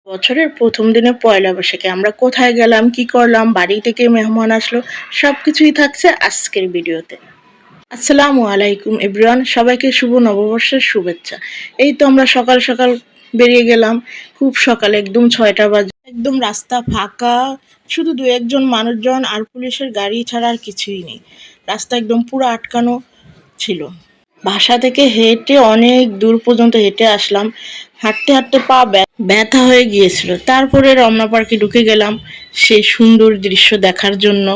বছরের প্রথম দিনে পয়লা বৈশাখে আমরা কোথায় গেলাম, কি করলাম, বাড়ি থেকে মেহমান আসলো, সবকিছুই থাকছে আজকের ভিডিওতে। আসসালামু আলাইকুম এভরিওয়ান, সবাইকে শুভ নববর্ষের শুভেচ্ছা। এই তো আমরা সকাল সকাল বেরিয়ে গেলাম, খুব সকালে, একদম 6টা বাজে। একদম রাস্তা ফাঁকা, শুধু দু একজন মানুষজন আর পুলিশের গাড়ি ছাড়া আর কিছুই নেই। রাস্তা একদম পুরো আটকানো ছিল। বাসা থেকে হেঁটে অনেক দূর পর্যন্ত হেঁটে আসলাম। হাঁটতে হাঁটতে পা ব্যথা হয়ে গিয়েছিল। তারপরে রমনা পার্কে ঢুকে গেলাম সেই সুন্দর দৃশ্য দেখার জন্য।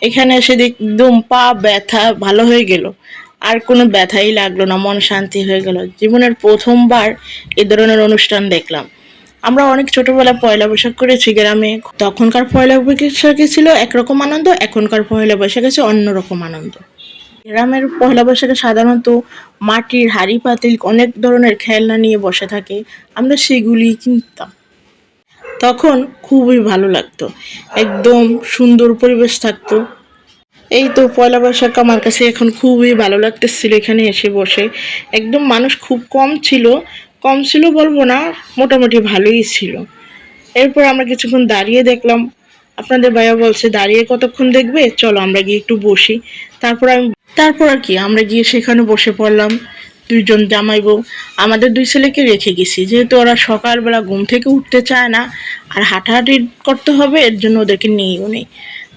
এখানে এসে একদম পা ব্যথা ভালো হয়ে গেল, আর কোনো ব্যথাই লাগলো না, মন শান্তি হয়ে গেল। জীবনের প্রথমবার এ ধরনের অনুষ্ঠান দেখলাম। আমরা অনেক ছোটবেলায় পয়লা বৈশাখ করেছি গ্রামে। তখনকার পয়লা বৈশাখে ছিল একরকম আনন্দ, এখনকার পয়লা বৈশাখে ছিল অন্যরকম আনন্দ। গ্রামের পয়লা বৈশাখে সাধারণত মাটির হাঁড়ি পাতিল অনেক ধরনের খেলনা নিয়ে বসে থাকে, আমরা সেগুলি কিনতাম। তখন খুবই ভালো লাগতো, একদম সুন্দর পরিবেশ থাকতো। এই তো পয়লা বৈশাখ আমার কাছে এখন খুবই ভালো লাগতেছিল এখানে এসে বসে। একদম মানুষ খুব কম ছিল, কম ছিল বলবো না, মোটামুটি ভালোই ছিল। এরপর আমরা কিছুক্ষণ দাঁড়িয়ে দেখলাম। আপনাদের ভাইয়া বলছে দাঁড়িয়ে কতক্ষণ দেখবে, চলো আমরা গিয়ে একটু বসি। তারপর আর কি আমরা গিয়ে সেখানে বসে পড়লাম। দুইজন জামাই বউ, আমাদের দুই ছেলেকে রেখে গেছি, যেহেতু ওরা সকালবেলা ঘুম থেকে উঠতে চায় না আর হাঁটাহাঁটি করতে হবে, এর জন্য ওদেরকে নিয়েও নেই।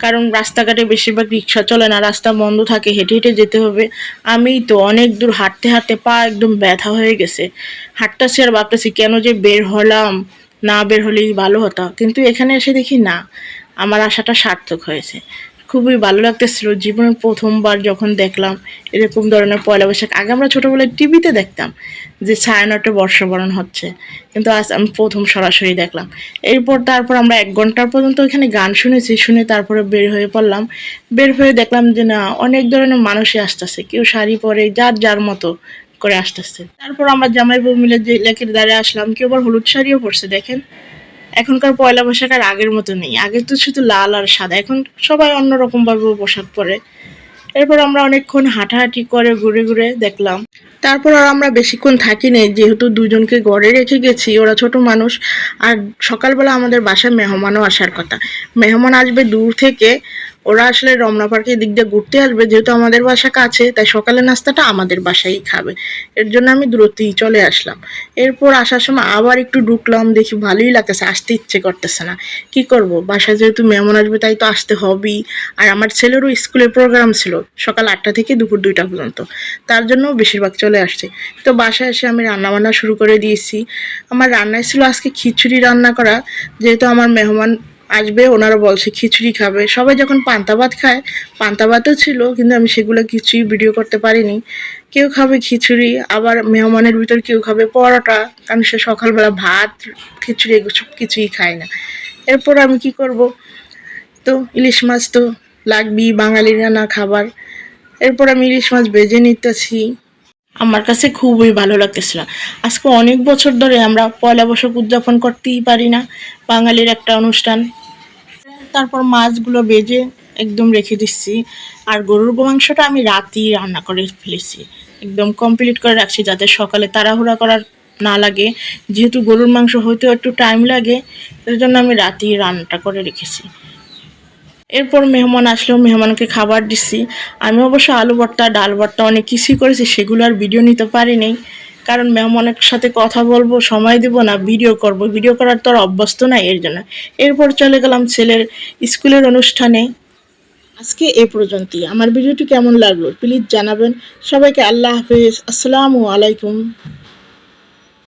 কারণ রাস্তাঘাটে বেশিরভাগ রিক্সা চলে না, রাস্তা বন্ধ থাকে, হেঁটে হেঁটে যেতে হবে। আমি তো অনেক দূর হাঁটতে হাঁটতে পা একদম ব্যথা হয়ে গেছে। হাঁটতেছি আর ভাবতেছি কেন যে বের হলাম, না বের হলেই ভালো হতো। কিন্তু এখানে এসে দেখি না, আমার আশাটা সার্থক হয়েছে। খুবই ভালো লাগতেছিল, জীবনের প্রথমবার যখন দেখলাম এরকম ধরনের পয়লা বৈশাখ। আগে আমরা ছোটোবেলায় টিভিতে দেখতাম যে ছায়ানটে বর্ষবরণ হচ্ছে, কিন্তু আজ আমি প্রথম সরাসরি দেখলাম। তারপর আমরা 1 ঘন্টার পর্যন্ত এখানে গান শুনেছি, শুনে তারপরে বের হয়ে পড়লাম। বের হয়ে দেখলাম যে না, অনেক ধরনের মানুষই আসতেছে, কেউ শাড়ি পরে যার যার মতো করে আসতেছে। তারপর আমরা জামাই বউ মিলে যে লেকের ধারে আসলাম, কেউ আবার হলুদ শাড়িও পরছে। দেখেন, এখনকার পয়লা বৈশাখ আর আগের মতো নেই। আগে তো শুধু লাল আর সাদা, এখন সবাই অন্যরকম ভাবে পোশাক পরে। এরপর আমরা অনেকক্ষণ হাঁটাহাঁটি করে ঘুরে ঘুরে দেখলাম। তারপর আর আমরা বেশিক্ষণ থাকিনি, যেহেতু দুজনকে ঘরে রেখে গেছি, ওরা ছোট মানুষ। আর সকালবেলা আমাদের বাসায় মেহমানও আসার কথা। মেহমান আসবে দূর থেকে, ওরা আসলে রমনা পার্কের দিক দিয়ে ঘুরতে আসবে, যেহেতু আমাদের বাসা কাছে, তাই সকালের নাস্তাটা আমাদের বাসায় খাবে। এর জন্য আমি দ্রুতই চলে আসলাম। এরপর আসার সময় আবার একটু ঢুকলাম, দেখি ভালোই লাগতেছে, আসতে ইচ্ছে করতেছে না। কি করব, বাসায় যেহেতু মেহমান আসবে তাই তো আসতে হবেই। আর আমার ছেলেরও স্কুলের প্রোগ্রাম ছিল সকাল 8টা থেকে দুপুর 2টা পর্যন্ত, তার জন্য বেশিরভাগ চলে আসছে। তো বাসায় এসে আমি রান্নাবান্না শুরু করে দিয়েছি। আমার রান্নায় ছিল আজকে খিচুড়ি রান্না করা, যেহেতু আমার মেহমান আসবে, ওনারা বলছে খিচুড়ি খাবে। সবাই যখন পান্তা ভাত খায়, পান্তা ভাতও ছিল, কিন্তু আমি সেগুলো কিছুই ভিডিও করতে পারিনি। কেউ খাবে খিচুড়ি, আবার মেহমানের ভিতর কেউ খাবে পরোটা, কারণ সে সকালবেলা ভাত খিচুড়ি এগুলো সব কিছুই খায় না। এরপর আমি কি করব, তো ইলিশ মাছ তো লাগবেই, বাঙালির রান্না খাবার। এরপর আমি ইলিশ মাছ ভেজে নিতেছি। আমার কাছে খুবই ভালো লাগতেছিল। আজকে অনেক বছর ধরে আমরা পয়লা বৈশাখ উদযাপন করতেই পারি না, বাঙালির একটা অনুষ্ঠান। তারপর মাছগুলো ভেজে একদম রেখে দিচ্ছি। আর গরুর মাংসটা আমি রাতেই রান্না করে ফেলেছি, একদম কমপ্লিট করে রাখছি, যাতে সকালে তাড়াহুড়া করার না লাগে। যেহেতু গরুর মাংস হইতেও একটু টাইম লাগে, এর জন্য আমি রাতেই রান্নাটা করে রেখেছি। এরপর মেহমান আসলেও মেহমানকে খাবার দিচ্ছি। আমি অবশ্য আলু ভর্তা, ডাল ভর্তা অনেক কিছুই করেছি, সেগুলো আর ভিডিও নিতে পারিনি, কারণ মেহমানের সাথে কথা বলবো, সময় দিব না, ভিডিও করব, ভিডিও করার তো আর অভ্যস্ত নাই, এর জন্য। এরপর চলে গেলাম ছেলের স্কুলের অনুষ্ঠানে। আজকে এ পর্যন্তই। আমার ভিডিওটি কেমন লাগলো প্লিজ জানাবেন। সবাইকে আল্লাহ হাফেজ, আসসালামু আলাইকুম।